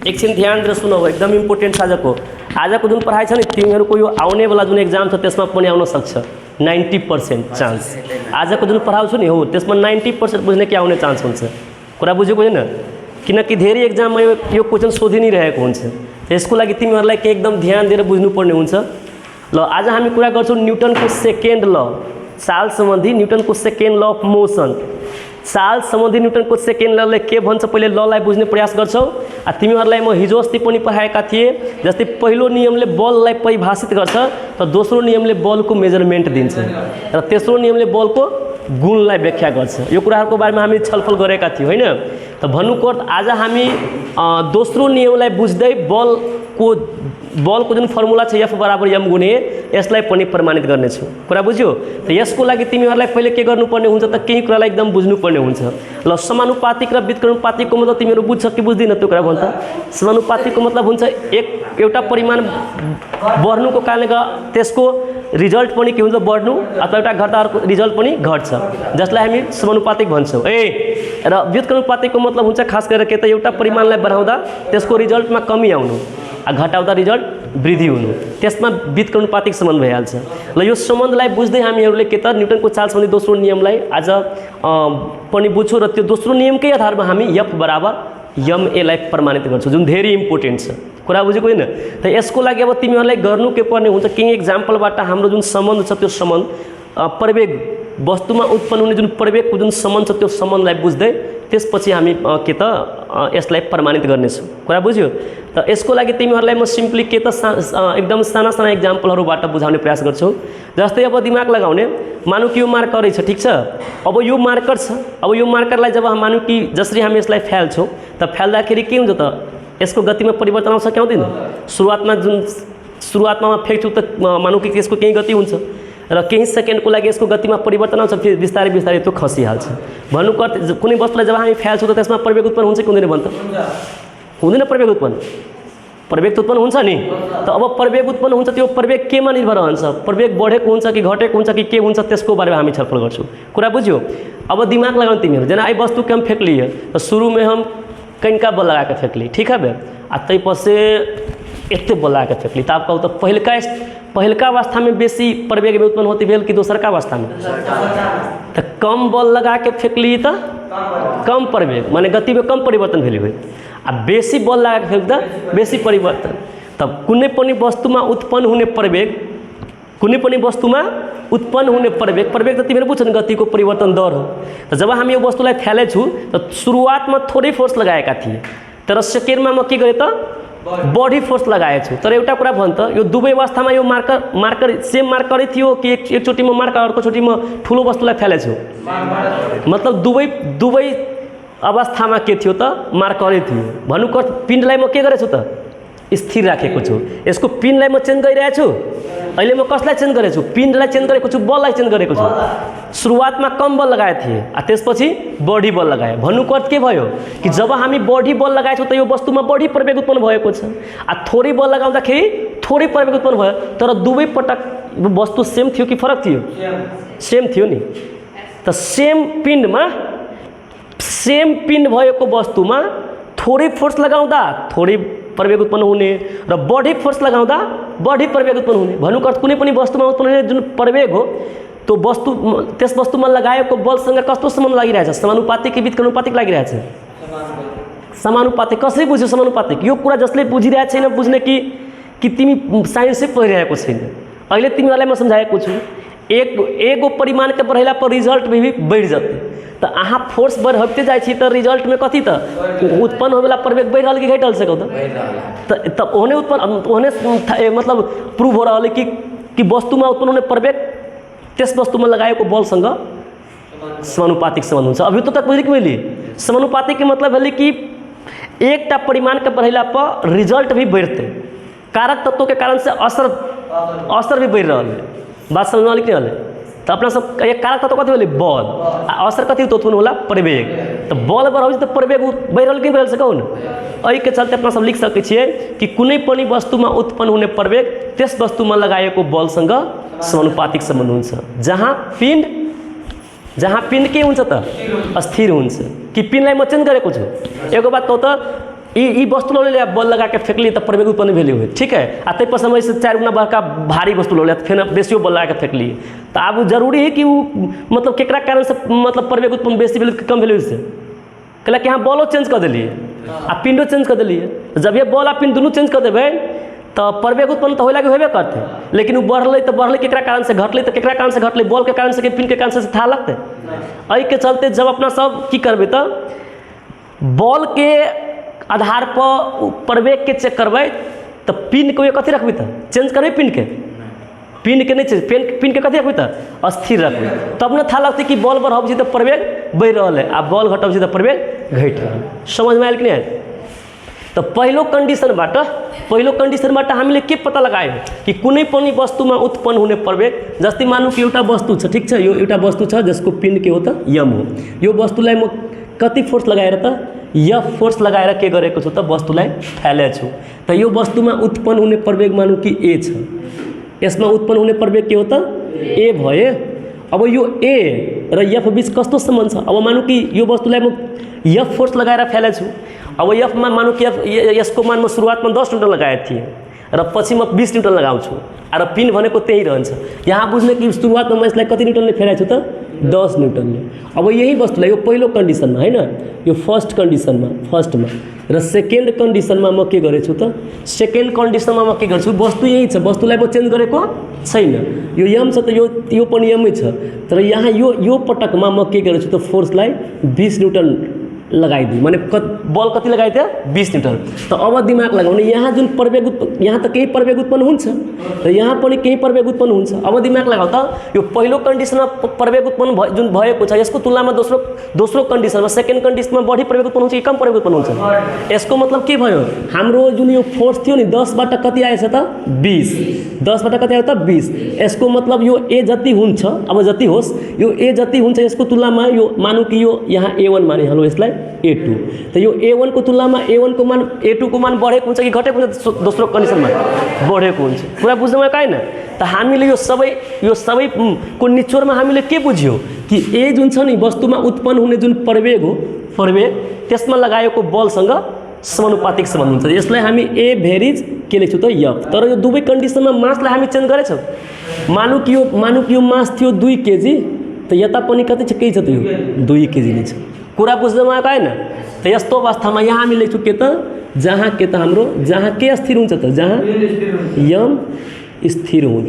एकछिन ध्यान दिएर सुनौ, एकदम इम्पोर्टेन्ट छ आजको जुन पढाइ छ नि तिमीहरूको यो आउनेवाला जुन एक्जाम छ त्यसमा पनि आउन सक्छ 90% चान्स। आजको जुन पढाउँछु नि हो त्यसमा 90% बुझ्ने कि आउने चान्स हुन्छ। कुरा बुझेको होइन? किनकि धेरै एक्जाममा यो क्वेसन सोधि नै रहेको हुन्छ। त्यसको लागि तिमीहरूलाई के एकदम ध्यान दिएर बुझ्नुपर्ने हुन्छ। ल आज हामी कुरा गर्छौँ न्युटनको सेकेन्ड ल, चाल सम्बन्धी न्युटनको सेकेन्ड ल अफ मोसन। चाल सम्बन्धी न्युटनको सेकेन्ड लले के भन्छ पहिले ललाई बुझ्ने प्रयास गर्छौ। तिमीहरूलाई म हिजो अस्ति पनि पढाएका थिएँ। जस्तै पहिलो नियमले बललाई परिभाषित गर्छ त दोस्रो नियमले बलको मेजरमेन्ट दिन्छ र तेस्रो नियमले बलको गुणलाई व्याख्या गर्छ। यो कुराहरूको बारेमा हामी छलफल गरेका थियौँ होइन? त भन्नुको अर्थ आज हामी दोस्रो नियमलाई बुझ्दै बलको जुन फर्मुला छ F बराबर m गुणे यसलाई पनि प्रमाणित गर्नेछौँ। कुरा बुझ्यो? त यसको लागि तिमीहरूलाई पहिले के गर्नुपर्ने हुन्छ त केही कुरालाई एकदम बुझ्नुपर्ने हुन्छ। ल समानुपातिक र व्युत्क्रमानुपातिकको मतलब तिमीहरू बुझ्छ कि बुझ्दिन त्यो कुरा भन्छ? समानुपातिकको मतलब हुन्छ एउटा परिमाण बढ्नुको कारणले त्यसको रिजल्ट पनि के हुन्छ बढ्नु अथवा एउटा घट्दा अर्को रिजल्ट पनि घट्छ, जसलाई हामी समानुपातिक भन्छौँ। र व्युत्क्रमानुपातिकको मतलब हुन्छ खास गरेर के त एउटा परिमाणलाई बढाउँदा त्यसको रिजल्टमा कमी आउनु, घटाउँदा रिजल्ट वृद्धि हुनु, त्यसमा व्युत्क्रमानुपातिक सम्बन्ध भइहाल्छ। ल यो सम्बन्धलाई बुझ्दै हामीहरूले के त न्युटनको चाल सम्बन्धी दोस्रो नियमलाई आज पनि बुझ्छौँ र त्यो दोस्रो नियमकै आधारमा हामी F बराबर ma लाई प्रमाणित गर्छौँ, जुन धेरै इम्पोर्टेन्ट छ। कुरा बुझेको होइन? त यसको लागि अब तिमीहरूलाई गर्नु के पर्ने हुन्छ केही एक्जाम्पलबाट हाम्रो जुन सम्बन्ध छ त्यो सम्बन्ध प्रवेग वस्तुमा उत्पन्न हुने जुन प्रवेगको जुन सम्बन्ध छ त्यो सम्बन्धलाई बुझ्दै त्यसपछि हामी के त यसलाई प्रमाणित गर्नेछौँ। कुरा बुझ्यो? त यसको लागि तिमीहरूलाई म सिम्पली के त एकदम साना साना एक्जाम्पलहरूबाट बुझाउने प्रयास गर्छु। जस्तै अब दिमाग लगाउने, मानौँ कि यो मार्करै छ, ठिक छ? अब यो मार्कर छ, अब यो मार्करलाई जब मानौँ कि जसरी हामी यसलाई फ्याल्छौँ त फ्याल्दाखेरि के हुन्छ त यसको गतिमा परिवर्तन आउँछ कि आउँदैन? सुरुवातमा फ्याँक्छौँ त मानौँ कि यसको केही गति हुन्छ र केही सेकेन्डको लागि यसको गतिमा परिवर्तन आउँछ, फेरि बिस्तारै बिस्तारै त्यो खसिहाल्छ। भन्नुको अर्थ कुनै वस्तुलाई जब हामी फ्याल्छौँ त त्यसमा प्रवेग उत्पन्न हुन्छ कि हुँदैन भन्छ? हुँदैन प्रवेग उत्पन्न? प्रवेग त उत्पन्न हुन्छ नि। त अब प्रवेग उत्पन्न हुन्छ त्यो प्रवेग केमा निर्भर रहन्छ? प्रवेग बढेको हुन्छ कि घटेको हुन्छ कि के हुन्छ त्यसको बारेमा हामी छलफल गर्छौँ। कुरा बुझ्यो? अब दिमाग लगाउनु तिमीहरू, जना आई वस्तु के हम फेंक लिए तो शुरू में हम कनिका बल लगा के फेंक ली, ठीक है बे, आ तै पर से एते बल लगा के फेंक ली। तो आपका तो पहिलका अवस्था में बेसी प्रवेग में उत्पन्न होती भेल कि दोसरका अवस्था में? तो कम बल लगा के फेंक ली तो कम प्रवेग माने गति में कम परिवर्तन भेल हुई, आ बेसी बल लगा के फेंकदा बेसी परिवर्तन। तब कुनै पनि वस्तुमा उत्पन्न हुने प्रवेग, कुनै पनि वस्तुमा उत्पन्न हुने प्रवेग त तिमीले बुझ्छन् गतिको परिवर्तन दर हो। त जब हामी यो वस्तुलाई फ्यालेछु त सुरुवातमा थोरै फोर्स लगाएका थिए, तर सेकेन्डमा म के गरेँ त बढी फोर्स लगाएछु। तर एउटा कुरा भन् त यो दुवै अवस्थामा यो मार्कर सेम मार्करै थियो कि एकचोटि म मार्कर अर्कोचोटि म ठुलो वस्तुलाई फ्यालेछु? मतलब दुवै अवस्थामा के थियो त मार्करै थियो। भन्नुको पिण्डलाई म के गरेछु त स्थिर राखेको छु। यसको पिनलाई म चेन्ज गरिरहेको छु। अहिले म कसलाई चेन्ज गरेको छु? पिनलाई चेन्ज गरेको छु, बललाई चेन्ज गरेको छु। सुरुवातमा कम बल लगाएको थिएँ, त्यसपछि बढी बल लगाएँ। भन्नुको अर्थ के भयो कि जब हामी बढी बल लगाएछौँ त यो वस्तुमा बढी प्रवेग उत्पन्न भएको छ, थोरै बल लगाउँदाखेरि थोरै प्रवेग उत्पन्न भयो। तर दुवै पटक वस्तु सेम थियो कि फरक थियो? सेम थियो नि। त सेम पिण्ड भएको वस्तुमा थोरै फोर्स लगाउँदा थोरै प्रवेग उत्पन्न हुने र बढी फोर्स लगाउँदा बढी प्रवेग उत्पन्न हुने। भन्नुको अर्थ कुनै पनि वस्तुमा उत्पन्न हुने जुन प्रवेग हो त्यो त्यस वस्तुमा लगाएको बलसँग कस्तो सम्बन्ध लागिरहेछ? समानुपातिक कि व्युत्क्रमानुपातिक लागिरहेछ? समानुपातिक। कसरी बुझ्यो समानुपातिक? यो कुरा जसले बुझिरहेको छैन बुझ्ने कि तिमी साइन्सै पढिरहेको छैन। अहिले तिमीहरूलाई म समझाएको छु एगो परिमाण के बढ़ेला पर रिजल्ट में भी बढ़ जाते। तो अहाँ फोर्स बढ़ते जाए त रिजल्ट में कथी त उत्पन्न होवेला प्रवेग बढ़ रहा कि घटल से तब ओहने उत्पन्न ओहने मतलब प्रूव हो रहा है कि वस्तु में उत्पन्न होने प्रवेग तेस वस्तु में लगाएको बलसँग समानुपातिक संबंध हुन्छ। अभी तो तक बुझे कि मैले समानुपातिक के मतलब है कि एक परिमाण के बढ़ेला पर रिजल्ट भी बढ़ते, कारक तत्वों के कारण से असर भी बढ़ रहा है। बात समझ में कि नहीं? तो अपना सब एक कारक तत्व कथी होले बल, असर कथी उत्पन्न होला प्रवेग। तो बल बढ़ तो प्रवेग बढ़ रहा कि बढ़ सकौन। एहि के चलते अपना सब लिख सकै छियै कि कुनै पनि वस्तुमा उत्पन्न हुने प्रवेग त्यस वस्तुमा लगाएको बलसँग समानुपातिक सम्बन्ध हुन्छ। जहाँ पिण्ड के हुन्छ त स्थिर हुन्छ कि पिण्डलाई म चेन्ज गरेको छु। एगो बात कहू त ई वस्तु लो ले बल लगा के फेंकली तो प्रवेग उत्पन्न भेली हुई, ठीक है। आ तै पर समय से 4 गुना बड़का भारी वस्तु लो ले फिर बेसियो बल लगा के फेंकली, तो अब जरूरी है कि वो मतलब केकरा कारण से मतलब प्रवेग उत्पन्न बेसी भेल कम भेल से, कहला कि यहाँ बॉलो चेंज कर दिलिए आ पिंडो चेंज कर दिलिए। जब ये बॉल आ पिंड दुनू चेंज कर देबै तो प्रवेग उत्पन्न तो होला कि होबे करते, लेकिन वो बढ़ले तो बढ़ले केकरा कारण से, घटले तो केकरा कारण से घटले, बॉल के कारण से कि पिंड के कारण से था लगते। एहि के चलते जब अपना सब की करबै तो बॉल के आधार पर प्रवेग के चेक करबै तो पिन के कथी रखबै तो चेंज करबै, पिन के नहीं चेंज, पिन के कथी रखबै तो स्थिर रखबै, तब न था लगते कि बॉल बढ़ब तो प्रवेग बढ़ रहा है आ बॉल घटब तो प्रवेग घट रहा है। समझ में आयल कि नहीं? तो पहिलो कंडीशन हामीले के पता लगाए कि कुनै पनि वस्तुमा उत्पन्न हुने प्रवेग, जस्तै मानू कि एउटा वस्तु छ, ठीक छ, यो एउटा वस्तु छ जसको पिंड के हो त यम हो, यो वस्तुलाई म कति फोर्स लगाएर त यफ फोर्स लगाएर के गरेको छु त वस्तुलाई फैले छु, त यो वस्तुमा उत्पन्न हुने प्रवेग मानू कि ए छ, यसमा उत्पन्न हुने प्रवेग के हो त ए भयो। अब यो ए र यफ बीच कस्तो सम्बन्ध छ, अब मानू कि यो वस्तुलाई म यफ फोर्स लगाएर फैले छु, अब यफमा मानू कि यसको मान म सुरुवातमा 10 न्यूटन लगाएको थिएँ र पछि म 20 न्यूटन लगाउँछु र पिन भनेको त्यही रहन्छ। यहाँ बुझ्ने कि सुरुवातमा म यसलाई कति न्यूटनले फेराएको छु त 10 न्यूटनले। अब यही वस्तुलाई यो पहिलो कन्डिसनमा हैन, यो फर्स्ट कन्डिसनमा फर्स्टमा र सेकेन्ड कन्डिसनमा म के गरेछु त सेकेन्ड कन्डिसनमा म के गर्छु, वस्तु यही छ, वस्तुलाई म चेन्ज गरेको छैन, यो यम छ त यो पनि यमै छ, तर यहाँ यो पटकमा म के गरेछु त फोर्सलाई 20 न्यूटन लगाइदिए, माने बल कति लगाए थे 20 न्यूटन। तो अब दिमाग लगाउने, यहाँ जुन प्रवेग उत्पन्न, यहाँ त केही प्रवेग उत्पन्न हुन्छ र यहाँ पनि केही प्रवेग उत्पन्न हुन्छ। अब दिमाग लगाऊ त यो पहिलो कन्डिसनमा प्रवेग उत्पन्न जुन भएको छ यसको तुलनामा दोस्रो कन्डिसनमा सेकेन्ड कन्डिसनमा बढी प्रवेग उत्पन्न हुन्छ कि कम प्रवेग उत्पन्न हुन्छ? यसको मतलब के भयो, हाम्रो जुन यो फोर्स थियो नि 10 बाट कति आएछ त 20, 10 बाट कति आयो त 20, यसको मतलब यो ए जति हुन्छ, अब जति होस् यो ए जति हुन्छ यसको तुलनामा यो मानू कि यो यहाँ A1 माने हालो यसलाई A2, तो यो A1 को तुलनामा A1 को मान A2 को मान बढेको हुन्छ कि घटेको हुन्छ? दोस्रो कन्डिसनमा बढेको हुन्छ। कुरा बुझ्नमा काइन? त हामीले यो सबै को निचोरमा हामीले के बुझ्यो कि ए जुन छ नि वस्तुमा उत्पन्न हुने जुन प्रवेग हो, प्रवेग त्यसमा लगाएको बलसँग समानुपातिक सम्बन्ध हुन्छ। यसलाई हामी ए भेरिज के लेख्छौँ त यफ। तर यो दुवै कन्डिसनमा मासलाई हामी चेन्ज गरेछौँ। मानू कि यो मास थियो 2 केजी, त यता पनि कति छ, केही छ त यो 2 केजी नै छ। कुरा बुझ्नमा आएको हैन? त यस्तो अवस्थामा यहाँ हामी लेख्छौँ के त जहाँ के त हाम्रो जहाँ के स्थिर हुन्छ त जहाँ यम स्थिर हुन्छ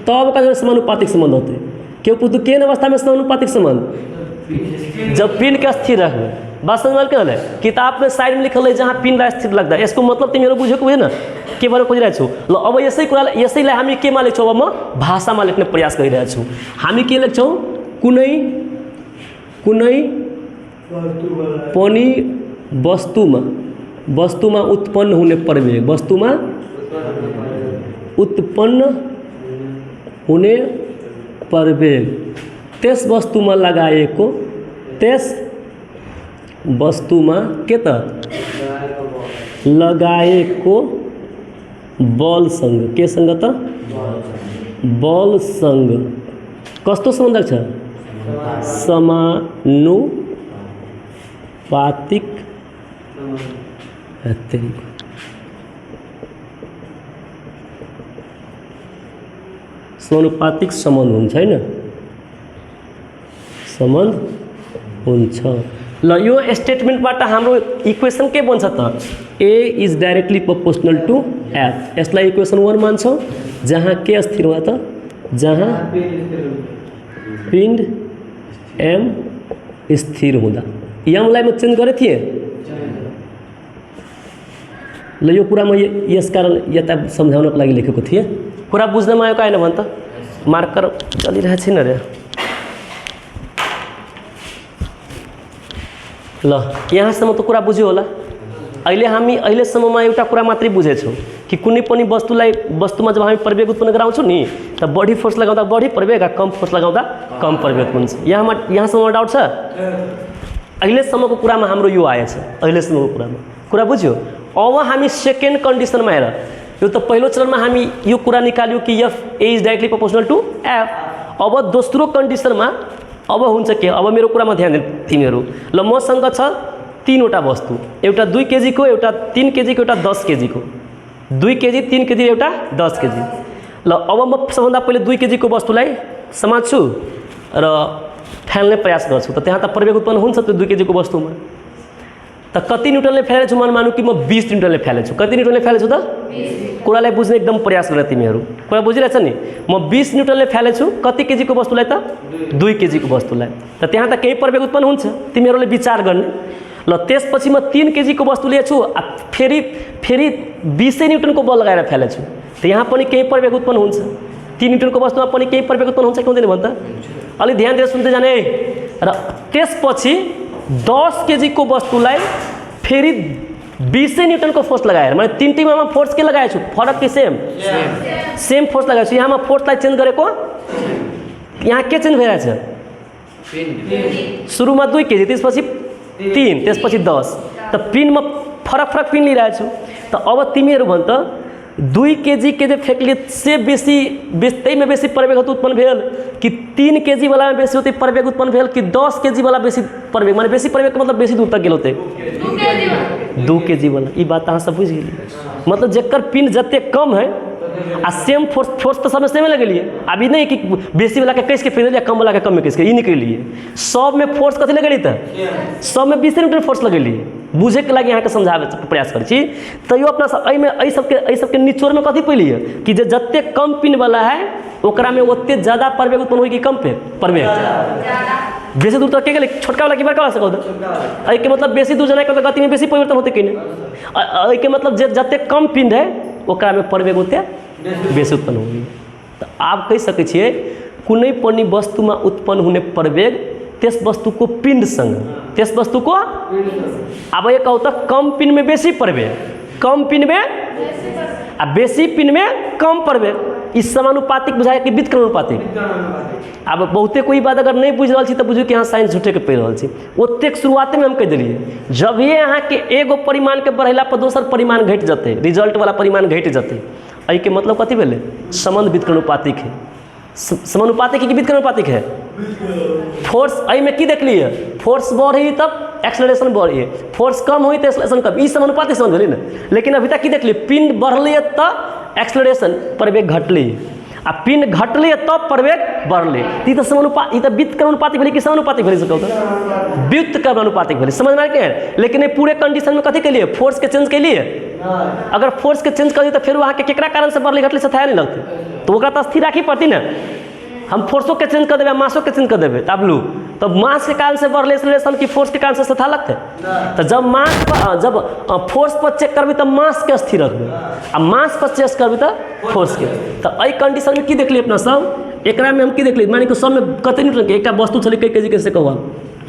तब का समानुपातिक संबंध होते। क्यों पुतु के अवस्था में समानुपातिक संबंध? जब पिन के स्थिर रखबे। बात समझ के है? किताब में साइड में लिखल है जहाँ पिन स्थिर लगता है, इसको मतलब तिमीहरू बुझेको होइन के भएर खोजिरहेको छु। ल अब यसैलाई हामी केमा लेख्छौँ? अब म भाषामा लेख्ने प्रयास गरिरहेको छु। हामी के लेख्छौँ? कुनै पनि वस्तुमा उत्पन्न हुने प्रवेग, वस्तुमा उत्पन्न हुने प्रवेग त्यस वस्तुमा लगाएको त्यस वस्तुमा के त लगाएको बलसँग के सँग त बलसँग कस्तो सम्बन्ध छ? समानुपातिक समानुपातिक सम्बन्ध हुन्छ हैन? सम्बन्ध हुन्छ। ल यो स्टेटमेन्टबाट हाम्रो इक्वेसन के बन्छ त? A is directly proportional to F. यसलाई इक्वेसन 1 मान्छौँ जहाँ के स्थिर हुँदा त जहाँ पिंड एम स्थिर हुँदा। एमलाई म चेन्ज गरेको थिएँ। ल यो कुरा म यस कारण यता सम्झाउनको लागि लेखेको थिएँ। कुरा बुझ्नमा आयो काइन भन त? मार्कर चलिरहेको छैन रे। ल यहाँसम्म त कुरा बुझ्यो होला। अहिलेसम्ममा एउटा कुरा मात्रै बुझेछौँ कि कुनै पनि वस्तुमा जब हामी प्रवेग उत्पन्न गराउँछौँ नि त बढी फोर्स लगाउँदा बढी प्रवेग, कम फोर्स लगाउँदा कम प्रवेग हुन्छ। यहाँसम्म डाउट छ? अहिलेसम्मको कुरामा हाम्रो यो आएछ। अहिलेसम्मको कुरामा कुरा बुझ्यो। अब हामी सेकेन्ड कन्डिसनमा हेर, यो त पहिलो चरणमा हामी यो कुरा निकाल्यो कि F a is directly proportional to F. अब दोस्रो कन्डिसनमा अब हुन्छ के? अब मेरो कुरामा ध्यान दिनु तिमीहरू। ल मसँग छ तीनवटा वस्तु, एउटा 2 केजी को, एउटा 3 केजी को, एउटा 10 केजी को। 2 केजी 3 केजी एउटा 10 केजी। ल अब म सबभन्दा पहिले 2 केजी को वस्तुलाई समात्छु र फाल्ने प्रयास गर्छु। त त्यहाँ त प्रवेग उत्पन्न हुन्छ त्यो 2 केजी को वस्तुमा। त कति न्युटनले फ्यालेछु मानौँ कि म 20 न्युटनले फ्यालेछु। कति न्युटनले फ्यालेछु त? 20। कुरालाई बुझ्ने एकदम प्रयास गर तिमीहरू। कुरा बुझिरहेछ नि? म 20 न्युटनले फ्यालेछु कति केजी को वस्तुलाई त? 2 केजी को वस्तुलाई। त त्यहाँ त केही प्रवेग उत्पन्न हुन्छ, तिमीहरूले विचार गर्ने। ल त्यसपछि म 3 केजी को वस्तु लिएछु, फेरि 20 न्युटनको बल लगाएर फ्यालेछु। त यहाँ पनि केही प्रवेग उत्पन्न हुन्छ। 3 न्युटनको वस्तुमा पनि केही प्रवेग उत्पन्न हुन्छ कि हुँदैन भन् त? अलि ध्यान दिएर सुन्दै जाने। र त्यसपछि 10 केजी को वस्तुलाई फेरि 20 न्युटनको फोर्स लगाएर, मैले 3 टिमामा फोर्स के लगाएछु? फरक कि सेम फोर्स लगाएछु। यहाँ म फोर्सलाई चेन्ज गरेको, यहाँ के चेन्ज भइरहेछ? सुरुमा 2 केजी, त्यसपछि 3, त्यसपछि 10। त पिनमा फरक पिन लिइरहेछु। त अब तिमीहरू भन् त 2 केजी के जे फेंकलिए से बेसी में बेसी प्रवेग उत्पन्न भेल कि 3 केजी वाला में बेसी होते प्रवेग उत्पन्न भेल कि 10 केजी वाला बेसी प्रवेग, माने बेसी प्रवेग मतलब बेसी दूर तक गेल होते 2 केजी वाला। ये बात अहाँ सब बुझ गेलिए। मतलब जेकर पिन जते कम है आ सेम फोर्स तो सब सेम लगेलिए। अभी नहीं कि बेसी वाला के कैसे फेंक दिया, कम वाला के कम में कैसे, ये निकलिए। सब में फोर्स कथी लगेली त? सब में 20 न्यूटन फोर्स लगेलिए। बुझे के लगे यहाँ के समझावे प्रयास कर छी। तैयो अपना सबके निचोड़ में कथी पैलिए कि जे जते कम पिन वाला है ओकरा में ओते ज्यादा प्रवेग उत्पन्न होई कि कम पे प्रवेग बेसी दूर तक के गेले, छोटका वाला कि बड़का वाला से कहू। एहि के मतलब बेसी दूर जाने के गति में बेसी परिवर्तन होते कि नहीं। एहि के मतलब जे जते कम पिन है ओकरा में प्रवेग होते बेसी उत्पन्न होई। तो आप कह सकै छियै कुनै पनि वस्तु में उत्पन्न होने प्रवेग तेस वस्तु को पिंड संग, तेस वस्तु को अब ये कहू तो कम पिन में बेसी प्रवेग, कम पिन में आ बेसी पिन में कम प्रवेग। इस समानुपातिक बुझाए कि व्युत्क्रमानुपातिक। अब बहुते कोई बात अगर नहीं बुझ रहा छी तो बुझू कि यहाँ साइंस झूठे के पढ़ रहा छी। ओतेक शुरुआते में हम कह दिलिए जब ये यहाँ के एगो परिमाण के बढ़ेला पर दोसर परिमाण घट जाते, रिजल्ट वाला परिमाण घट जाते। एहि के मतलब कथी भेले? संबंध व्युत्क्रमानुपातिक है। समानुपातिक कि व्युत्क्रमानुपातिक है? फोर्स एहि में की देख लिए? फोर्स बढ़ी तब एक्सेलरेशन बढ़ी, फोर्स कम हुई तो एक्सेलरेशन कम, ई समानुपातिक समझ भेली ना। लेकिन अभी तक की देख लिए? पिंड बढ़लिए तब एक्सेलरेशन प्रवेग घटली, आ पिंड घटलिए तब प्रवेग बढ़ले। ई तो समानुपातिक, ई तो व्युत्क्रमानुपातिक भेली कि समानुपातिक भेली? सकौ तो व्युत्क्रमानुपातिक भेली। समझ में आ गया? लेकिन पूरे कंडीशन में कथी के लिए? फोर्स के चेंज के लिए। अगर फोर्स के चेंज कर दी तो फिर वहाँ के केकरा कारण से बढ़ले घटले से था नहीं लगते, तो ओकरा तो स्थिर राखी पड़ती ना। हम फोर्सों के चेंज कर देवे, मासों के चेंज कर देवे तब लू, तो मास के कारण से बढ़ले एक्सेलरेशन की फोर्स के कारण से था लगते। तो जब मास पर, जब फोर्स पर चेक करबी तो मास के स्थिर रखबे, आ मास पर चेक करबी तो फोर्स के। तो एहि कंडीशन में की देख लिए अपना सब? एकरा में हम की देख लिए? मानी कि सब में कते न्यूटन के? एक वस्तु छले कई केजी के से कहवा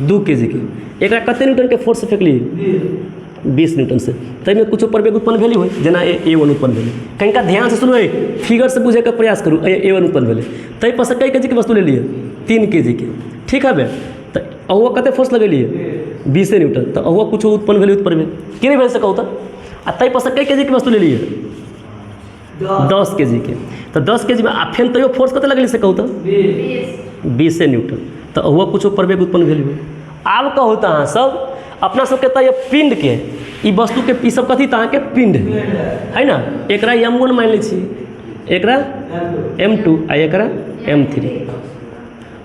2 केजी के, एकरा कते न्यूटन के फोर्स से फेंकलिए? 20 न्यूटन से। तै में कुछ प्रवेग उत्पन्न भेली हो, जना A1 उत्पन्न भेली। कहीं ध्यान से सुनो, फिगर से बुझे का प्रयास करूँ। A1 उत्पन्न भेली, तै पर से कई केजी के वस्तु ले लिए? 3 केजी के, ठीक है। तो अहुआ कते फोर्स लगेलिए? 20 न्यूटन। तो अहुआ कुछ उत्पन्न भेली प्रवेग कि नहीं भेल से कहू तो? आ तै पर से कई केजी के वस्तु ले लिए? 10 केजी के। तो 10 केजी में आ फेन तैयो फोर्स कते लगेली से कहू तो? 20 न्यूटन। तो अहुआ कुछ प्रवेग उत्पन्न भेली। आब कहू तो अहाँ सब अपना सबके तो ये पिंड के ई वस्तु के ई सब कथी तहाँ के पिंड है ना। एकरा M1 मान ली छी, एकरा M2 आ एकरा M3।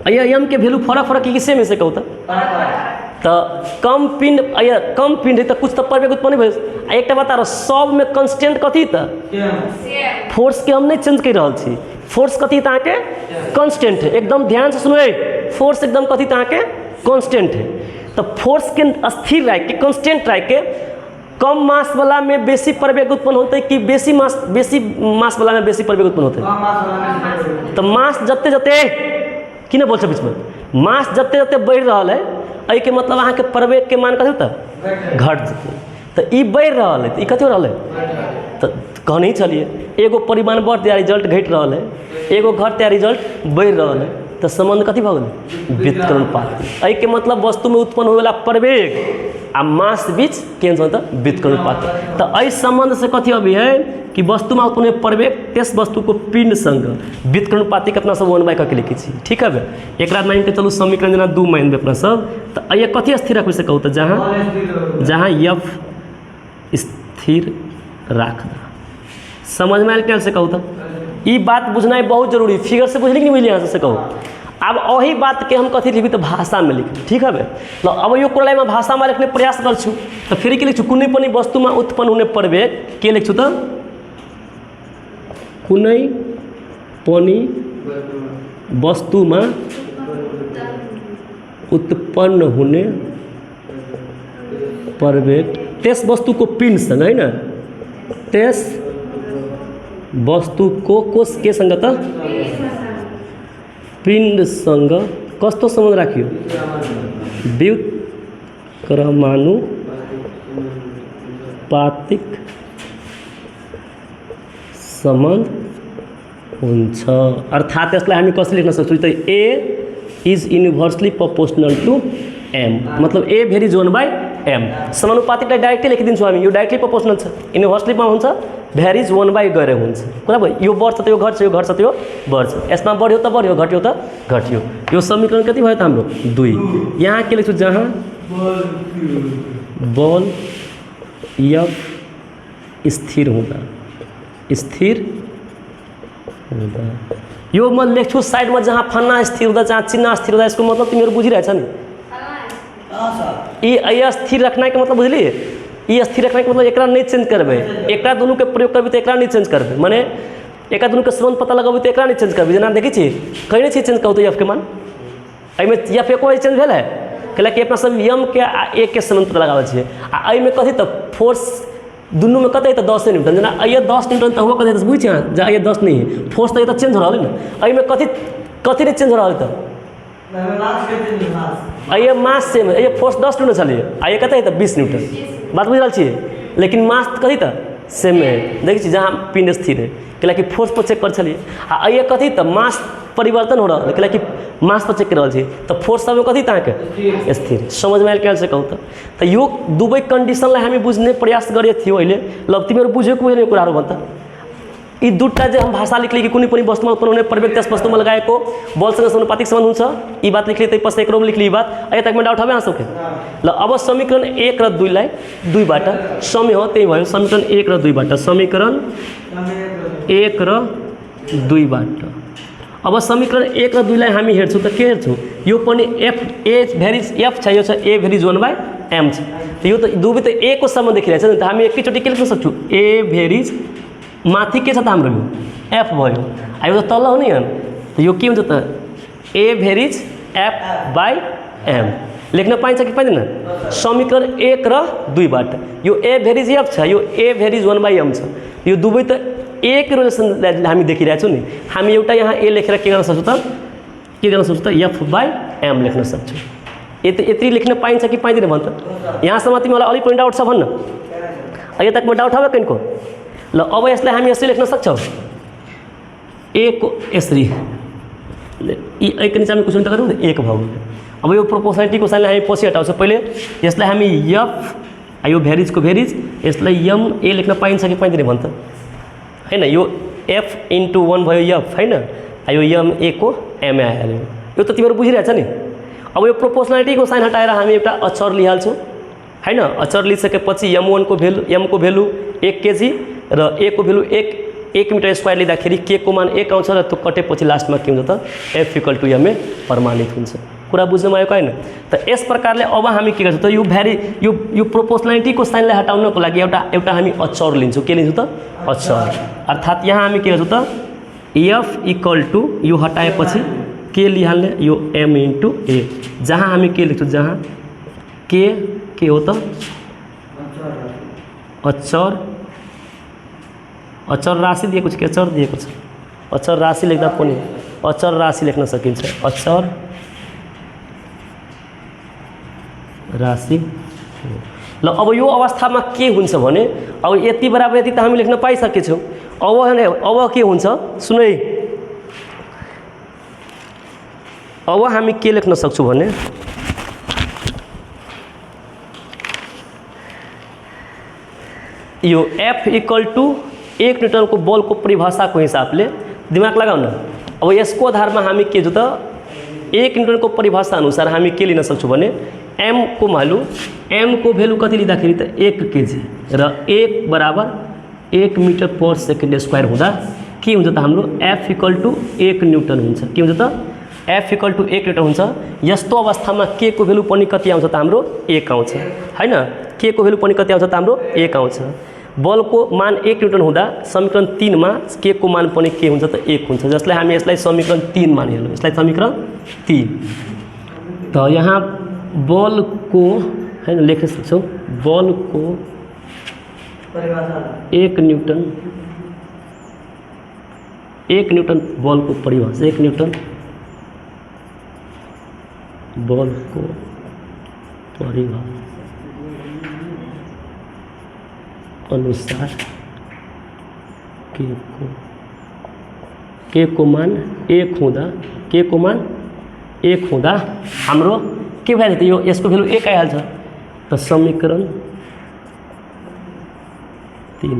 ये M के वैल्यू फरक की सेम से कहू तो कम पिंड कम पिंड है तो कुछ तो प्रवेग उत्पन्न भेल। आ एक बता रहा सब में कंस्टेंट कथी तो फोर्स के हम नहीं चेंज कर रहा छी। फोर्स कथी तहाँ के कांस्टेंट है। एकदम ध्यान से सुनो, फोर्स एकदम कथी तहाँ के कांस्टेंट है। तो फोर्स के स्थिर रह के कांस्टेंट रह के कम मास वाला में बेसी प्रवेग उत्पन्न होते है कि बेसी मास वाला में बेसी प्रवेग उत्पन्न होते है? तो मास जते जते कि नहीं बोल छ बीच में, मास जते जते बढ़ रहा है एहि के मतलब अहाँ के प्रवेग के मान कथी होता घट जते। तो ई बढ़ रहा है तो ई कथी हो रहा है? तो कहने चलिए एगो परिमाण बढ़ते रिजल्ट घट रहा है, एगो घटते रिजल्ट बढ़ रहा है। तो संबंध कथी भऽ गेल व्युत्क्रमणुपाती। एहि के मतलब वस्तु में उत्पन्न होए वाला प्रवेग आ मास बीच के होता व्युत्क्रमणुपाती। तो एहि संबंध से कथी अभी है कि वस्तु में उत्पन्न प्रवेग तेस वस्तु को पिंड संग व्युत्क्रमणुपाती के अपना सब 1 बाय क के लिखी छी। ठीक है एक मान के चलू समीकरण जना 2 मान अपना सब तो ये कथी स्थिर रख सकू तो जहाँ एफ स्थिर राख समझ में आयल क्या से कहू तो ये बात बुझना बहुत जरूरी फिगर से बुझली कि नहीं यहाँ से कहू। अब वही बात के हम कथी लिखी तो भाषा में लिखी। ठीक है तो अब यो कोलाई में भाषा में लिखने प्रयास कर छू तो फिर के लिखू कुनै पनि वस्तु में उत्पन्न होने प्रवेग के लिखू तो कुनै पनि वस्तु में उत्पन्न होने प्रवेग तेस वस्तु को पिंड संग है ना तेस वस्तु को कोष के संग त पिंड संग कस्तो संबंध राखियो व्युत्क्रमानुपातिक संबंध हुन्छ। अर्थात यसलाई हामी कसरी लेख्न सक्छौँ त A is inversely proportional to M मतलब ए भेरिज 1 बाय एम। समानुपातिकलाई डाइरेक्टली लेखिदिन्छौँ हामी यो डाइरेक्टली प्रोपोर्शनल छ इन्भर्सलीमा हुन्छ भेरिज 1 बाय गरे हुन्छ कुरा भयो यो बढ्छ त यो घट्छ यो घट्छ त यो बढ्छ यसमा बढ्यो त बढ्यो घट्यो त घट्यो। यो समीकरण कति भयो त हाम्रो 2 यहाँ के लेख्छु जहाँ बल एफ स्थिर हुँदा यो म लेख्छु साइड में जहाँ फन्ना स्थिर हुँदा जहाँ चिन्ह स्थिर हुँदा इसको मतलब तिमीहरू बुझिरहेछ नि ये स्थिर रखना के मतलब बुझलिए ये स्थिर रखने के मतलब एकरा नहीं चेंज करबे एकरा दोनों के प्रयोग करबे तो एकरा नहीं चेंज करबे माने एक दोनों के संबंध पता लगाबे तो एकरा नहीं चेंज करबे जना देखी छी कहीं नहीं चेंज कहू तो एफ के मान एमे एफ एको चेंज भेल है कैला कि अपना सब यम के आ ए के संबंध पता लगाबे छी आ एहि में कथी त फोर्स दोनों में कते त 10 न्यूटन जना ये 10 न्यूटन त हो कते त बुझ जा ये 10 नहीं फोर्स तो ये तो चेंज हो रहल है ना एहि में कथी कथी नहीं चेंज हो रहल त ये मास सेम ये फोर्स 10 न्यूटन चलिए आ ये कते त 20 न्यूटन बात बुझ रहा छे लेकिन मास कथी त सेम है देखी छी जहाँ पिंड स्थिर है कैला कि फोर्स पर चेक कर छलिए आ ये कथी त मास परिवर्तन हो रहा है कैला कि मास पर चेक कर रहा छे तो फोर्स सब में कथी त के स्थिर समझ में आयल कैसे कहू तो यो दुबई कंडीशन ला हमें बुझने प्रयास करे थियो अहिले लब्ती में बुझे को नहीं कुरारो बनता यी दुटा जे हम भाषा लिखली कि कुनै पनि वस्तुमा उत्पन्न हुने प्रवेग त्यस वस्तुमा लगाएको बलसँग समानुपातिक सम्बन्ध हुन्छ यी बात लिखली त्यसपछि एकरो लिखली यी बात अझै तकमा डाउट हबे आसोके ल अब समीकरण 1 र 2 लाई 2 बाट समय हो त्यही भयो समीकरण 1 र 2 बाट समीकरण 1 र 2 बाट अब समीकरण 1 र 2 लाई हामी हेर्छौं त के हेर्छौं यो पनि f a भेरिज f छ यो छ a भेरिज 1 बाइ m छ त यो त दुबै त a को सम्बन्ध देखिरहेछ नि त हामी एकैचोटी के लेख्न सक्छौं a भेरिज माथि के छ त हाम्रो यो f भयो आयो त तल हो नि त यो के हुन्छ त a varies f by m लेख्न पाइन्छ कि पाइदैन समीकरण 1 र 2 बाट यो a भेरिज f छ यो a भेरिज 1 बाइ m छ यो दुबै त एक रिलेसन हामी देखिरहेछौँ नि हामी एउटा यहाँ a लेखेर के गर्न सक्छौँ त f बाइ m लेख्न सक्छौँ यति लेख्न पाइन्छ कि पाइँदैन भन्छ यहाँसम्म तिमीलाई अलिक पनि डाउट छ भन्न अहिले तक म डाउट हबे किनको ल अब यसलाई हामी यसरी लेख्न सक्छौँ a को यसरी एक नीचे हामी कुन त गरौँ 1 भयो अब यो प्रोपोर्शनलिटी को साइनलाई हामी पछि हटाउँछौँ पहिले यसलाई हामी f यो भेरिज को भेरिज यसलाई m a लेख्न पाइन्छ कि पाइँदैन भन्छ हैन यो f * 1 भयो f हैन यो m a को m आयो यो त तिमीहरु बुझिरहेछ नि अब यो प्रोपोर्शनलिटी को साइन हटाएर हामी एउटा अक्षर लिहाल्छौँ हैन अक्षर लिइसकेपछि m1 को भ्यालु m को भ्यालु 1 kg र a को भ्यालु 1 मिटर स्क्वायर लिँदाखेरि k को मान 1 आउँछ र त्यो कटेपछि लास्टमा के हुन्छ त f = ma प्रमाणित हुन्छ कुरा बुझ्नमा आयो हैन त यस प्रकारले अब हामी के गर्छौं त यो प्रोपोर्शनलिटी को साइनलाई हटाउनको लागि एउटा हामी अक्षर लिन्छौं के लिन्छौं त अक्षर अर्थात यहाँ हामी के गर्छौं त f = यो हटाएपछि के लिहाल्ने यो m * a जहाँ हामी के लेख्छौं जहाँ के हो त अक्षर राशि दिएको छ के अक्षर दिएको छ अक्षर राशि लेख्दा पनि अक्षर राशि लेख्न सकिन्छ अक्षर राशि ल अब यो अवस्थामा के हुन्छ भने अब यति बराबर यति त हामी लेख्न पाइसकेछौँ अब के हुन्छ सुन है अब हामी के लेख्न सक्छौँ भने यो F इक्वल टू 1 न्यूटनको बलको परिभाषाको हिसाबले दिमाग लगाऊ न। अब यसको आधारमा हामी के जो त 1 न्यूटनको परिभाषा अनुसार हामी के लिन सक्छौँ भने m को भ्यालु कति लिँदाखेरि त 1 केजी र 1 बराबर 1 मीटर पर सेकेन्ड स्क्वायर हुँदा के हुन्छ त हाम्रो F इक्वल टू 1 न्यूटन हुन्छ। के हुन्छ त F इक्वल टू 1 न्यूटन हुन्छ। यस्तो अवस्थामा के को भ्यालु पनि कति आउँछ त हाम्रो 1 आउँछ हैन। के को भ्यालु पनि कति आउँछ त हाम्रो 1 आउँछ। बलको मान 1 न्यूटन हुँदा समीकरण 3 मा के को मान पनि के हुन्छ त 1 हुन्छ, जसलाई हामी यसलाई समीकरण 3 मानिहालौँ। यसलाई समीकरण 3 त यहाँ बल को हैन लेख्न सक्छौँ। बल को 1 न्यूटन बल को परिभाषा 1 न्यूटन बल को परिभाषा अनुसार के को मान 1 हुँदा के को मान 1 हुँदा हाम्रो के भइहाल्छ यो यसको भ्यालु 1 आइहाल्छ। त समीकरण 3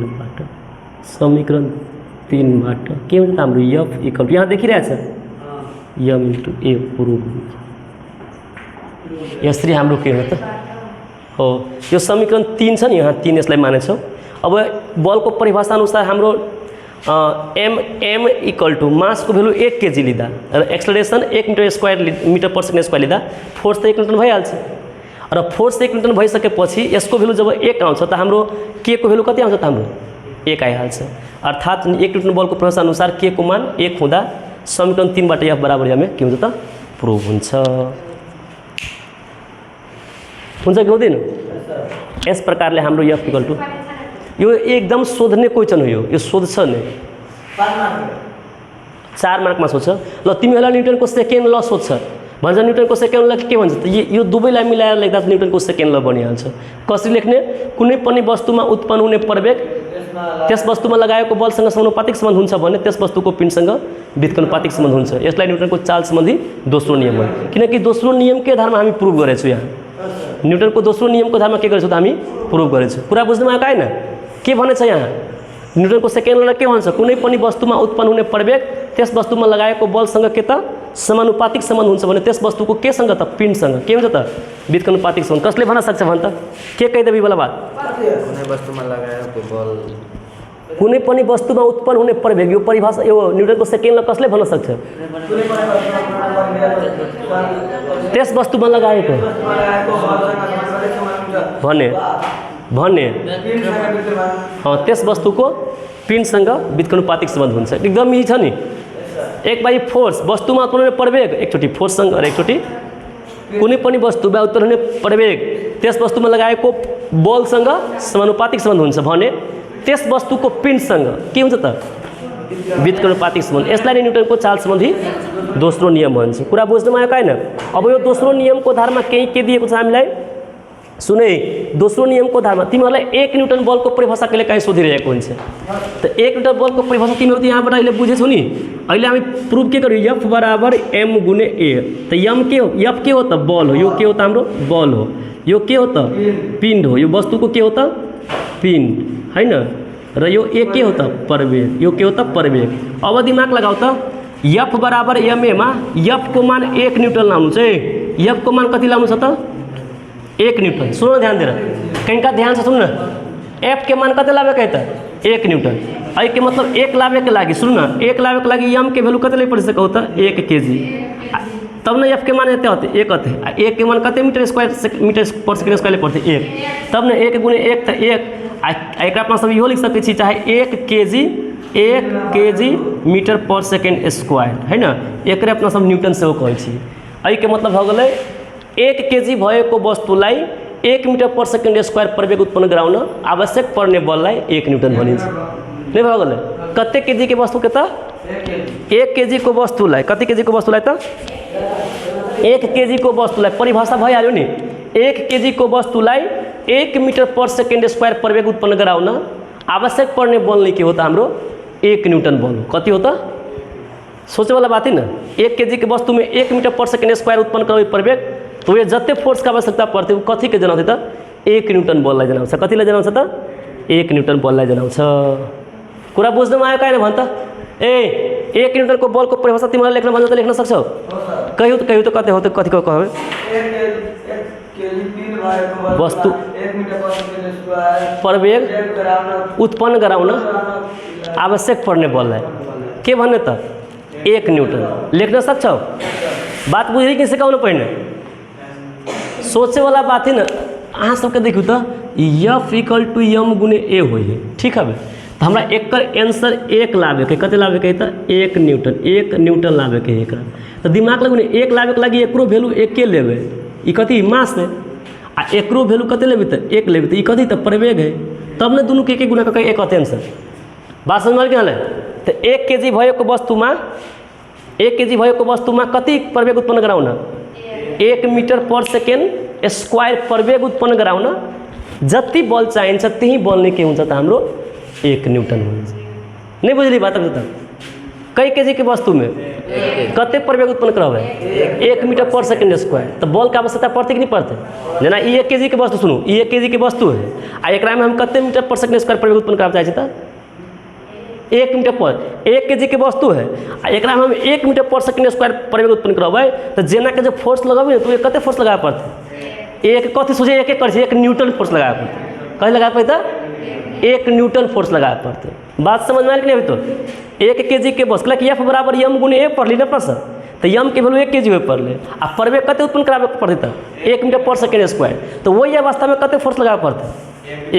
बाट के हुन्छ त हाम्रो F इक्वल टू यहाँ देखिरहेछ m इन्टु a प्रुभ हुन्छ। यसरी हाम्रो के हो त हो यो समीकरण 3 छ नि, यहाँ 3 यसलाई मानेछौँ। अब बलको परिभाषा अनुसार हाम्रो m इक्वल टू मास को भ्यालु 1 केजी लिँदा र acceleration 1 metre per second square लिँदा फोर्स त 1 न्यूटन भइहाल्छ। र फोर्स 1 न्यूटन भइसकेपछि यसको भ्यालु जब 1 आउँछ त हाम्रो के को भ्यालु कति आउँछ त हाम्रो 1 आइहाल्छ। अर्थात् 1 न्यूटन बलको परिभाषा अनुसार के को मान 1 हुँदा समीकरण 3 बाट F बराबर m के हुन्छ त प्रुभ हुन्छ। हुन्छ कि हुँदैन? यस प्रकारले हाम्रो F इक्वल टू यो एकदम सोध्ने क्वेसन हो। यो सोध्छ नि 4 मार्कमा सोध्छ। ल तिमीहरूलाई न्युटनको सेकेन्ड ल सोध्छ भन्छ। न्युटनको सेकेन्ड ल के भन्छ त यो दुवैलाई मिलाएर लेख्दा न्युटनको सेकेन्ड ल बनिहाल्छ। कसरी लेख्ने? कुनै पनि वस्तुमा उत्पन्न हुने प्रवेग त्यस वस्तुमा लगाएको बलसँग समानुपातिक सम्बन्ध हुन्छ भने त्यस वस्तुको पिण्डसँग व्युत्क्रमानुपातिक सम्बन्ध हुन्छ। यसलाई न्युटनको चाल सम्बन्धी दोस्रो नियम हो। किनकि दोस्रो नियमकै आधारमा हामी प्रुभ गरेछौँ। यहाँ न्युटनको दोस्रो नियमको आधारमा के गरेछौँ त हामी प्रुभ गरेछौँ। कुरा बुझ्नुमा आएको हैन? के भनेछ यहाँ न्युटनको सेकेन्ड लले के भन्छ? कुनै पनि वस्तुमा उत्पन्न हुने प्रवेग त्यस वस्तुमा लगाएको बलसँग के त समानुपातिक सम्बन्ध हुन्छ भने त्यस वस्तुको केसँग त पिण्डसँग के हुन्छ त व्युत्क्रमानुपातिक सम्बन्ध। कसले भन्न सक्छ भन्छ त? के कहिदेबी वाला बात? कुनै वस्तुमा लगाएको बल कुनै पनि वस्तुमा उत्पन्न हुने प्रवेग यो परिभाषा यो न्युटनको सेकेन्ड ल कसले भन्न सक्छ? त्यस वस्तुमा लगाएको भने त्यस वस्तुको पिण्डसँग व्युत्क्रमानुपातिक सम्बन्ध हुन्छ। एकदम यही छ नि। एक बाई फोर्स वस्तुमा उत्पन्न हुने प्रवेग एकचोटि फोर्ससँग र एकचोटि कुनै पनि वस्तुमा उत्पन्न हुने प्रवेग त्यस वस्तुमा लगाएको बलसँग समानुपातिक सम्बन्ध हुन्छ भने त्यस वस्तुको पिण्डसँग के हुन्छ त व्युत्क्रमानुपातिक सम्बन्ध। यसलाई नै न्युटनको चाल सम्बन्धी दोस्रो नियम भन्छ। कुरा बुझ्नुमा आएको हैन? अब यो दोस्रो नियमको आधारमा के दिएको छ हामीलाई सुने। दोस्रो नियमको आधारमा तिमीहरूलाई 1 न्यूटन बलको परिभाषा कहिले काहीँ सोधिरहेको हुन्छ। त 1 न्यूटन बलको परिभाषा तिमीहरू त यहाँबाट अहिले बुझेछौ नि। अहिले हामी प्रुभ के गर्यौँ? F बराबर m गुणे a। त m के हो? F के हो त? बल हो। यो के हो त? हाम्रो बल हो। यो के हो त? पिण्ड हो। यो वस्तुको के हो त? पिण्ड हैन। र यो a के हो त? प्रवेग। यो के हो त? प्रवेग। अब दिमाग लगाऊ त F बराबर ma मा F को मान 1 न्यूटन लाउनु चाहिँ F को मान कति लाउनु छ त? 1 न्यूटन। सुनो ध्यान दिएर कहीं का ध्यान से सुन न। F के मान कते लावे कहता 1 न्यूटन। आई के मतलब 1 लावे के लागी सुन न 1 लावे के लागी m के वैल्यू कते ले पड़ सके होता 1 केजी। तब न F के मान एते होते 1 होते 1 के मान कते मीटर पर सेकेंड स्क्वायर ले पड़ते 1। तब न 1 गुणे 1 त 1 एकरा अपना सब इहो लिख सकै छी चाहे 1 केजी मीटर पर सेकेंड स्क्वायर है न। एकरे अपना सब न्यूटन से कहै छी। आई के मतलब भ गेलै 1 केजी भएको वस्तुलाई 1 मीटर पर सेकेंड स्क्वायर प्रवेग उत्पन्न गराउन आवश्यक पर्ने बललाई 1 न्यूटन भनिन्छ। नै भ गेलै? कते केजी के वस्तु के त 1 केजी को वस्तुलाई कते केजी को वस्तुलाई त 1 केजी को वस्तुलाई परिभाषा भइहाल्यो नि। 1 केजी को वस्तुलाई 1 मीटर पर सेकेंड स्क्वायर प्रवेग उत्पन्न गराउन आवश्यक पर्ने बल नै के हो त हाम्रो 1 न्यूटन बल हो। कति हो त सोचे वाला बात ही ना 1 kg के वस्तु में 1 मीटर पर सेकेंड स्क्वायर उत्पन्न करबे प्रवेग तो ये जते फोर्स का आवश्यकता पड़ते वो कथी के जनाउँछ त 1 न्यूटन बललाई जनाउँछ कतिलाई जनाउँछ त 1 न्यूटन बललाई जनाउँछ कुरा बुझ्नमा आयो काइन भन त 1 न्यूटन को बल को परिभाषा तिमीलाई लेख्न भन्छ त लेख्न सक्छौ कहियो त कतै हो त कथी को कहबे वस्तु 1 मीटर पर सेकेंड स्क्वायर प्रवेग उत्पन्न गराउन आवश्यक पर्ने बललाई के भन्ने त 1 न्यूटन लेख्न सक्छौ बात बुझी कि सिकाउनु पर्ने सोचे वाला बात है ना अहाँ सबके देखू तो F = m गुने a हो ठीक है तो हमरा एकर आंसर 1 लावे के कते लावे के त 1 न्यूटन लावे के एकरा तो दिमाग लगुने 1 लावे के लागि एकरो वैल्यू 1 के लेबे ई कथी मास है आ एकरो वैल्यू कते लेबे त 1 लेबे त ई कथी त प्रवेग है तब ने दोनों के 1 गुना करके 1 आते आंसर बात समझ में गेल तो 1 kg भएको वस्तुमा 1 kg भएको वस्तुमा कति प्रवेग उत्पन्न गराउन 1 मीटर पर सेकेंड स्क्वायर प्रवेग उत्पन्न गराउन जति बल चाहिन्छ त्यही बल नै के हुन्छ त हाम्रो 1 न्यूटन हुन्छ नहीं बुझली बात त कई केजी के वस्तु में कते प्रवेग उत्पन्न करबे 1 मीटर पर सेकेंड स्क्वायर तो बल का आवश्यकता पड़ते कि नहीं पड़ते जना 1 kg के वस्तु सुनू 1 kg के वस्तु है आ एकरा में हम कते मीटर पर सेकेंड स्क्वायर प्रवेग उत्पन्न कराब चाहै छी त 1 मीटर पर 1 kg के वस्तु है आ एकरा में हम 1 मीटर पर सेकेंड स्क्वायर प्रवेग उत्पन्न करबै तो जेना के जो फोर्स लगाबे तो कते फोर्स लगाबे पड़ते एक कथी सोचे एक कर 1 न्यूटन फोर्स लगाबे पड़ते कहीं लगाबे पड़ते 1 न्यूटन फोर्स लगाबे पड़ते बात समझ में आइल कि नहीं तो 1 kg के वस्तु कि F = m गुने a पढ़ली ना प्रश्न तो m के वैल्यू 1 kg में पढ़ले आ प्रवेग कते उत्पन्न कराबे पड़ते त 1 मीटर पर सेकेंड स्क्वायर तो वही अवस्था में कते फोर्स लगाबे पड़ते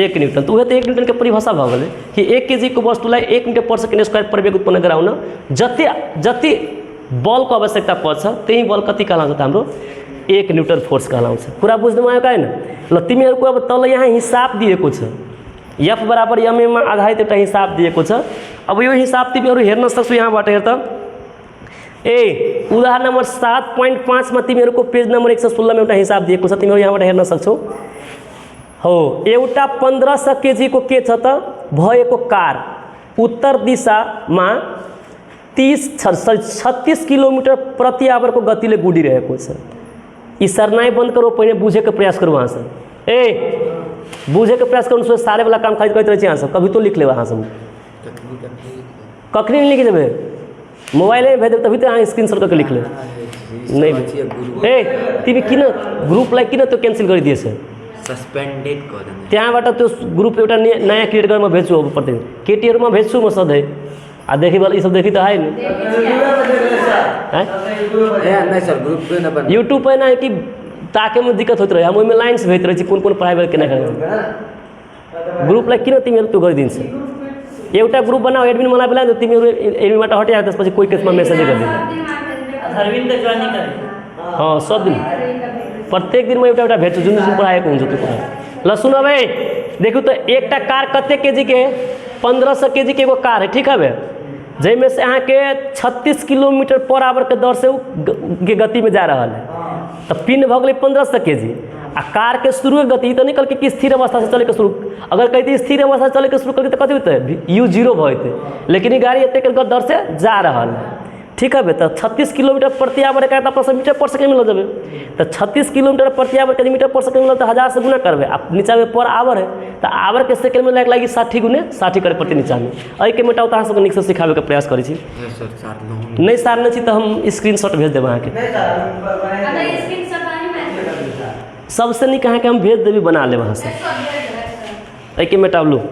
1 न्यूटन तो वह तो 1 न्यूटन के परिभाषा भ गेलै कि 1 kg के वस्तुलाई 1 मीटर पर सेकेंड स्क्वायर प्रवेग उत्पन्न गराउन जति बल को आवश्यकता पर्छ त्यही बल कति कहलाउँछ त हाम्रो 1 न्यूटन फोर्स कहलाउँछ कुरा बुझ्नुमा आयो हैन ल तिमीहरुको अब तल यहाँ हिसाब दिएको छ F = m मा आधारित एउटा हिसाब दिएको छ अब यो हिसाब तिमीहरु हेर्न सक्छौ यहाँबाट हेर त उदाहरण नम्बर 7.5 मा तिमीहरुको पेज नम्बर 116 मा एउटा हिसाब दिएको छ तिमीहरु यहाँबाट हेर्न सक्छौ हो एउटा 1500 kg को के छ त भएको कार उत्तर दिशामा 36 किलोमीटर प्रति आवर को गतिले गुडिरहेको छ ई सरनाई बंद करो पहिले बुझेको प्रयास करू वहाँ से बुझेको प्रयास करू सो सारे वाला काम खाली करते रहे यहाँ सब कभी तो लिख ले वहाँ सब कखनी नहीं लिख देवे मोबाइल में भेज दे तभी तो यहाँ स्क्रीनशॉट करके लिख ले नहीं तिमी किन ग्रुपलाई किन त्यो क्यान्सल गरिदिए छ सस्पेंडेड कर देना त्यहाँबाट त्यो ग्रुप एउटा नयाँ क्रिएट गरेर म भेज्छु अब प्रत्येक केटीहरुमा भेज्छु म सधैँ आ देखि वाला ई सब देखि त है नि नहीं सर ग्रुप पे ना बन यूट्यूब पे ना है कि ताके में दिक्कत होत रहे हम ओइमे लाइन्स भेजत रहे छी कोन प्राइवेट केना करे ग्रुपलाई किन तिमीहरु त्यो गरिदिन्छ एउटा ग्रुप बनाओ एडमिन मलाई बोला तिमीहरु एडमिनबाट हटे त्यसपछि कोही केसमा मेसेज गरिदिनु अरविन्द जॉइन करे हां सब दिन प्रत्येक दिन म एउटा एउटा भेट्छु जुन जुन पढाएको हुन्छ त्यो कुरा ल सुन बे देखो तो एकटा कार कते केजी के 1500 केजी के एगो कार है ठीक है जैमे से अहाँ के 36 किलोमीटर पर आवर के दर से के गति में जा रहा है तो पिन भ गई 1500 केजी आ कार के शुरू गति तो निकल के स्थिर अवस्था से चले के शुरू अगर कहती स्थिर अवस्था से चले के शुरू करती तो कथी होते u0 भते लेकिन ये गाड़ी एते दर से जा रहा है ठीक है तो 36 किलोमीटर प्रति आवर का अपना मीटर पर सेकेंड मिल जाए तो 36 किलोमीटर प्रति आवर के मीटर पर सेकेंड मिल तो 1000 से गुना करबे आप नीचा में पर आवर है तो आवर के सेकेंड में लगी 60 गुने 60 करे प्रति नीचा में अई के मेटाउ तो निक से सिखावे के प्रयास करी छी नहीं सारने छी तो हम स्क्रीनशॉट भेज देब अहाँ के सबसे निक अहाँ के हम भेज देबी बना लेब वहाँ से अई के मेटाउ लो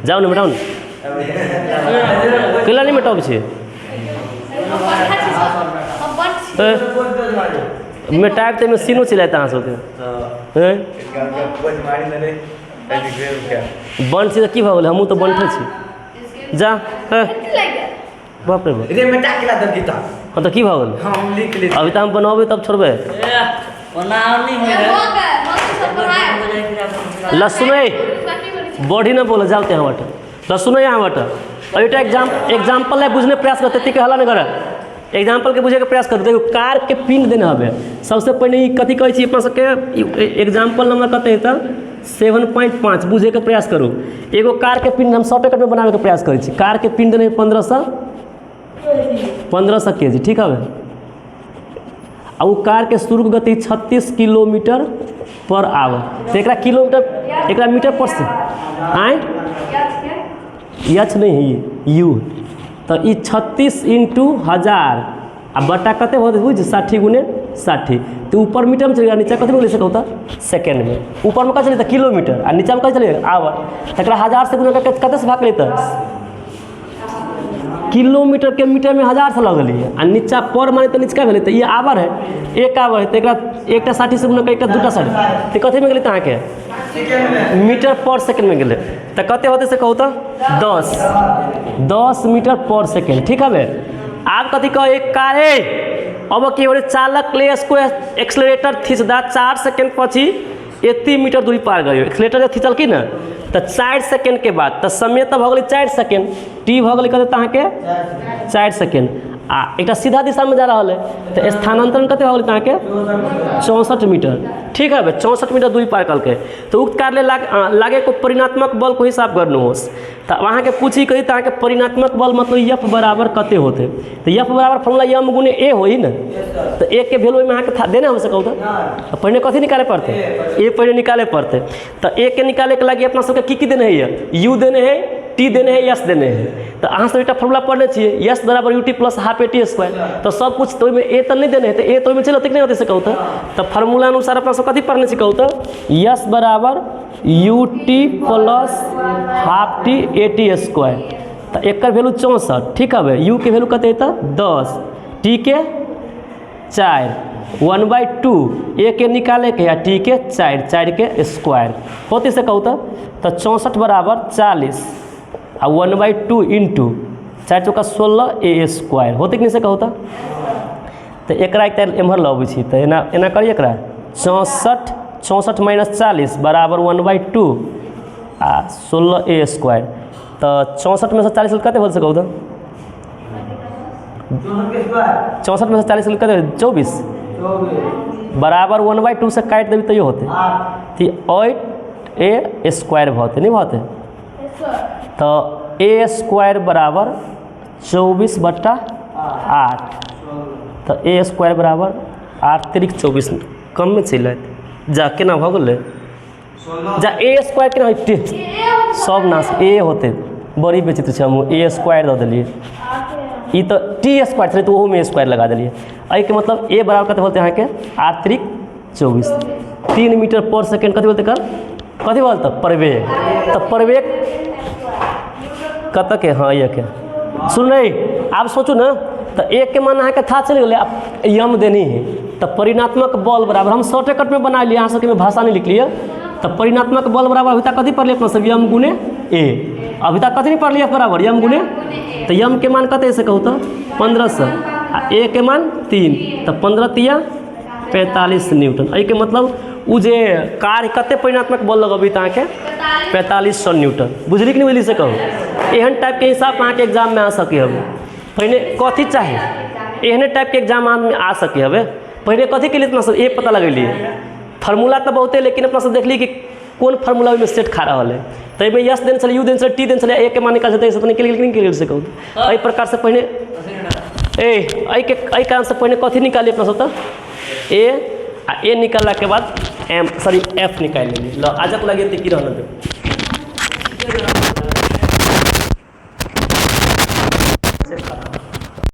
जाओ ना मेटाउ ना कैला नहीं मेटाउ छे मेटाइब ते में सीनो चिल्लाता अहाँ सबके हैं बंट छी की भ गेल हमहू तो बंठे छी जा बाप रे बाप रे मेटा केला दर गीता हां तो की भ गेल हम लिख ले अभी तो हम बनाबे तब छोड़बे बनाओ नहीं होगा ल सुनै बॉडी न बोल जाओ यहाँ बाटे ल सुनो यहाँ बाटे एउटा एग्जाम्पल ला बुझने प्रयास करते ती के हल्ला नहीं कर एग्जाम्पल के बुझे के प्रयास करते देखो कार के पिन देने हबे सबसे पहले ई कथी कहै छी अपना सबके एग्जाम्पल नंबर कते है त 7.5 बुझे के प्रयास करू एगो कार के पिन हम शॉर्टकट में बनावे के प्रयास करै छी कार के पिन देने 1500 1500 kg ठीक है। अब वो कार के शुरू गति 36 किलोमीटर पर आवर, तो एक किलोमीटर एक मीटर पर से आए एच नहीं है ये यू, तो ये 36 इंटू 1000 आ बटा कते होते बुझ 60 गुने 60, तो ऊपर मीटर में चलेगा, नीचे कते में ले सका होता सेकेंड में, ऊपर में का चलेगा किलोमीटर और नीचे में का चलेगा आवर, तो 1000 से गुना करके कते से भाग लेता किलोमीटर के मीटर में 1000 से लगलिए आ नीचा पर माने तो नीचा भेलै, तो ये आवर है, एक आवर है, तो एक 60 से गुना करके 2 60, तो कते में गेलै अहाँ के मीटर पर सेकेंड में गेलै, तो कते होते से कहू तो 10 मीटर पर सेकेंड ठीक है। आब कथी कह एक कार है, अब की हो चालक ले इसको एक्सलेटर खींच दा 4 सेकेंड पछी 80 मीटर दूरी पार करियो, एक्सलेटर जब खींचलकी ना तो 4 सेकेंड के बाद तो समय तो भगल 4 सेकेंड, टी भगल कते अहाँ के 4 सेकेंड आ एक सीधा दिशा में जा रहा है, तो स्थानांतरण कते भगल अहाँ के 64 मीटर ठीक है। 64 मीटर दूरी पार कल के, तो उक्त कार्य लागे को परिणात्मक बल को हिसाब करना हो, तो वहाँ के पूछी कही तो परिणात्मक बल मतलब यफ बराबर कते होते, तो यफ बराबर फॉर्मूला यम गुने ए हो ही ना, तो ए के वैल्यू में अहाँ देना हो सकता, तो पहले कथी निकाले पड़ते ए पहले निकाले पड़ते, तो ए के निकाले के लगे अपना सबके की देने है, यू देने हैं, टी देने हैं, यस देने हैं, तो अहाँ सब एक फॉर्मूला पढ़ने चाहिए यस बराबर U T plus half A T square, तो सब कुछ तो ए तो नहीं देने हैं, तो ए तो चलो तक नहीं होते से कहूँ, तो फार्मूला अनुसार अपना सब कथी पढ़ने से कहूँ, तो यस बराबर U T plus half T A T square, तो एक वैल्यू 64 ठीक है। यू के वैल्यू कते है 10, टी के 4 1/2 ए के निकाले के या टी के 4 के स्क्वायर होते से कहूँ, तो 64 बराबर 40 आ 1/2 इंटू 4 चौका 16 ए स्क्वायर होते कि नहीं से कहूँ, तो एक एम्हर लबै छी, तो एना करिए एक 64 माइनस 40 बराबर 1/2 आ 16 ए स्क्वायर, तो 64 में से 40 कते बोल सकूँ, तो 64 में से 40 कते 24 बराबर 1/2 से काट देवी तो ये होते, तो 8 ए स्क्वायर होते नहीं होते, तो ए स्क्वायर बराबर 24/8, तो ए स्क्वायर बराबर 8 × 24 कम में चल जा के ना भगल जा ए स्क्वायर के ना सब नाश ए होते बड़ी बेचित हम ए स्क्वायर दे दिलिए, ये तो टी स्क्वायर थे तो वो में ए स्क्वायर लगा दिलिए, अई के मतलब ए बराबर कते बोलते हैं के 8 × 24 3 मीटर पर सेकेंड कते बोलते कर कथी बोलते प्रवेग, तो प्रवेग कत के हाँ ये के सुन रही आप सोचो ना, तो एक के मान अहाँ के था चल गए आप यम देनी है, तो परिणात्मक बल बराबर हम शॉर्टकट में बना लिए, यहाँ सबके में भाषा नहीं लिख लिया, तो परिणात्मक बल बराबर अभी तक कथी पढ़ लिया अपना सब यम गुने ए, अभी तक कथी नहीं पढ़ लिया बराबर यम गुने, तो यम के मान कते से कहूँ तो 1500 आ ए के मान 3, तो 15 × 45 न्यूटन, अई के मतलब उ जे कार्य कते परिणात्मक बल लगबी तो अहाँके 4500 न्यूटन, बुझली कि नहीं बुझली से कहूँ, एहन टाइप के हिसाब अहाँ के एग्जाम में आ सके हमें, पहले कथी चाहिए एहने टाइप के एग्जाम में आ सके हमें, पहले कथी के लिए अपना सब ए पता लगेलिए, फार्मूला तो बहुत है लेकिन अपना सब देख ली कि कौन फार्मूला में सेट खा रहा है, तो में यस देने चले यू देने चले टी देने चले ए के मान निकाल सकते निकल से कहूँ, एहि प्रकार से पहले एहि कारण से पहले कथी निकालिए अपना सब, तो ए निकालला के बाद एफ निकाल लेंगे, लो आज लगे तो की रहना दे।